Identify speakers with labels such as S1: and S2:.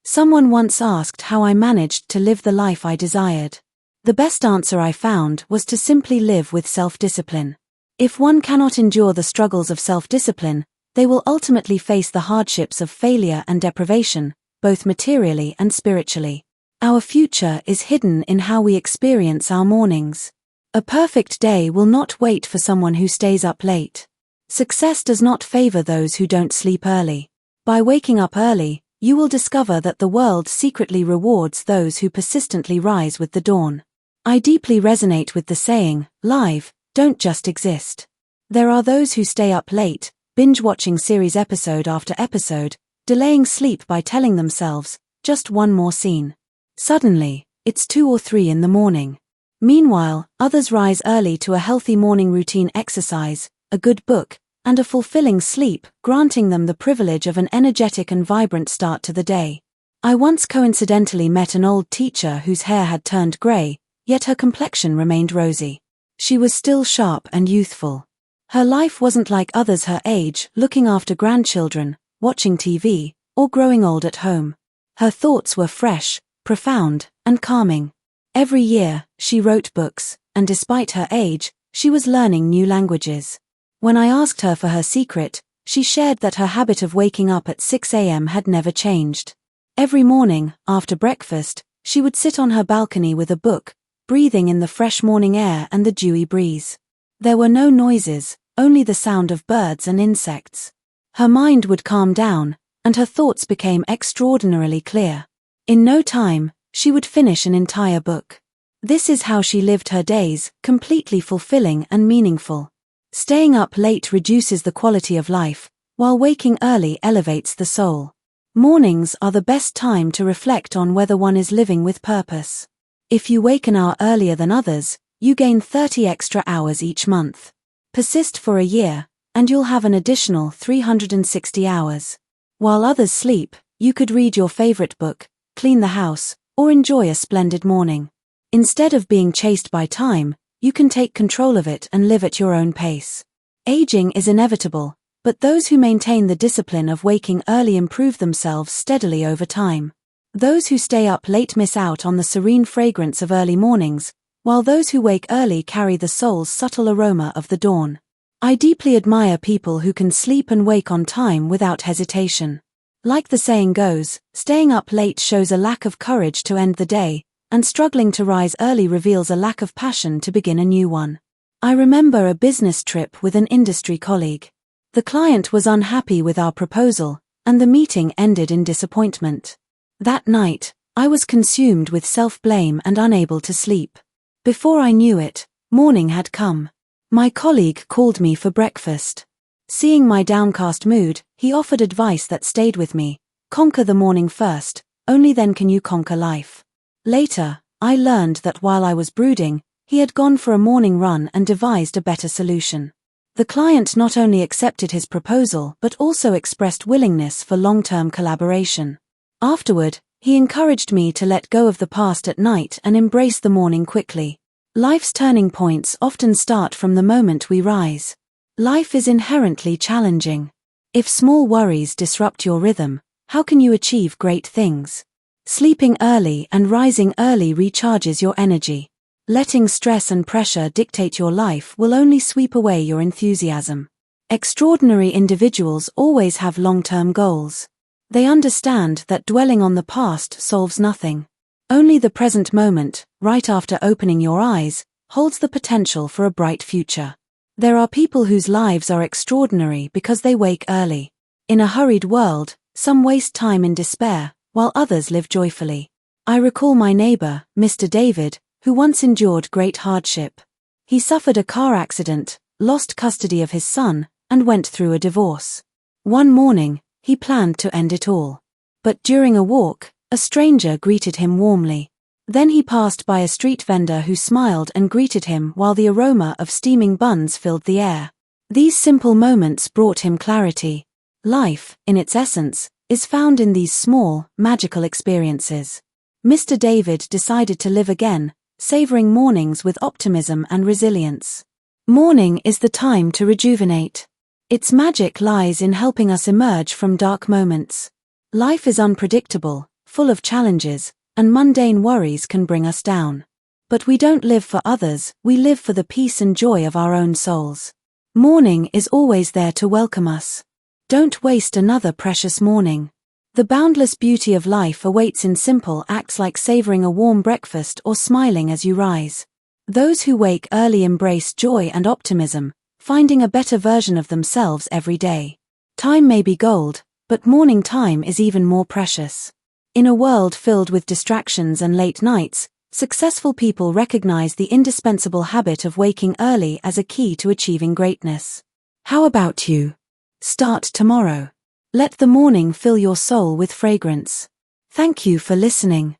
S1: Someone once asked how I managed to live the life I desired. The best answer I found was to simply live with self-discipline. If one cannot endure the struggles of self-discipline, they will ultimately face the hardships of failure and deprivation, both materially and spiritually. Our future is hidden in how we experience our mornings. A perfect day will not wait for someone who stays up late. Success does not favor those who don't sleep early. By waking up early, you will discover that the world secretly rewards those who persistently rise with the dawn. I deeply resonate with the saying, "Live, don't just exist." There are those who stay up late, binge-watching series episode after episode, delaying sleep by telling themselves, just one more scene. Suddenly, it's 2 or 3 in the morning. Meanwhile, others rise early to a healthy morning routine, exercise, a good book, and a fulfilling sleep, granting them the privilege of an energetic and vibrant start to the day. I once coincidentally met an old teacher whose hair had turned grey, yet her complexion remained rosy. She was still sharp and youthful. Her life wasn't like others her age, looking after grandchildren, watching TV, or growing old at home. Her thoughts were fresh, profound, and calming. Every year, she wrote books, and despite her age, she was learning new languages. When I asked her for her secret, she shared that her habit of waking up at 6 a.m. had never changed. Every morning, after breakfast, she would sit on her balcony with a book, breathing in the fresh morning air and the dewy breeze. There were no noises, only the sound of birds and insects. Her mind would calm down, and her thoughts became extraordinarily clear. In no time, she would finish an entire book. This is how she lived her days, completely fulfilling and meaningful. Staying up late reduces the quality of life, while waking early elevates the soul. Mornings are the best time to reflect on whether one is living with purpose. If you wake an hour earlier than others, you gain 30 extra hours each month. Persist for a year, and you'll have an additional 360 hours. While others sleep, you could read your favorite book, clean the house, or enjoy a splendid morning. Instead of being chased by time, you can take control of it and live at your own pace. Aging is inevitable, but those who maintain the discipline of waking early improve themselves steadily over time. Those who stay up late miss out on the serene fragrance of early mornings, while those who wake early carry the soul's subtle aroma of the dawn. I deeply admire people who can sleep and wake on time without hesitation. Like the saying goes, staying up late shows a lack of courage to end the day, and struggling to rise early reveals a lack of passion to begin a new one. I remember a business trip with an industry colleague. The client was unhappy with our proposal, and the meeting ended in disappointment. That night, I was consumed with self-blame and unable to sleep. Before I knew it, morning had come. My colleague called me for breakfast. Seeing my downcast mood, he offered advice that stayed with me. Conquer the morning first, only then can you conquer life. Later, I learned that while I was brooding, he had gone for a morning run and devised a better solution. The client not only accepted his proposal but also expressed willingness for long-term collaboration. Afterward, he encouraged me to let go of the past at night and embrace the morning quickly. Life's turning points often start from the moment we rise. Life is inherently challenging. If small worries disrupt your rhythm, how can you achieve great things? Sleeping early and rising early recharges your energy. Letting stress and pressure dictate your life will only sweep away your enthusiasm. Extraordinary individuals always have long-term goals. They understand that dwelling on the past solves nothing. Only the present moment, right after opening your eyes, holds the potential for a bright future. There are people whose lives are extraordinary because they wake early. In a hurried world, some waste time in despair, while others live joyfully. I recall my neighbor, Mr. David, who once endured great hardship. He suffered a car accident, lost custody of his son, and went through a divorce. One morning, he planned to end it all. But during a walk, a stranger greeted him warmly. Then he passed by a street vendor who smiled and greeted him while the aroma of steaming buns filled the air. These simple moments brought him clarity. Life, in its essence, is found in these small, magical experiences. Mr. David decided to live again, savoring mornings with optimism and resilience. Morning is the time to rejuvenate. Its magic lies in helping us emerge from dark moments. Life is unpredictable, full of challenges, and mundane worries can bring us down. But we don't live for others, we live for the peace and joy of our own souls. Morning is always there to welcome us. Don't waste another precious morning. The boundless beauty of life awaits in simple acts like savoring a warm breakfast or smiling as you rise. Those who wake early embrace joy and optimism, finding a better version of themselves every day. Time may be gold, but morning time is even more precious. In a world filled with distractions and late nights, successful people recognize the indispensable habit of waking early as a key to achieving greatness. How about you? Start tomorrow. Let the morning fill your soul with fragrance. Thank you for listening.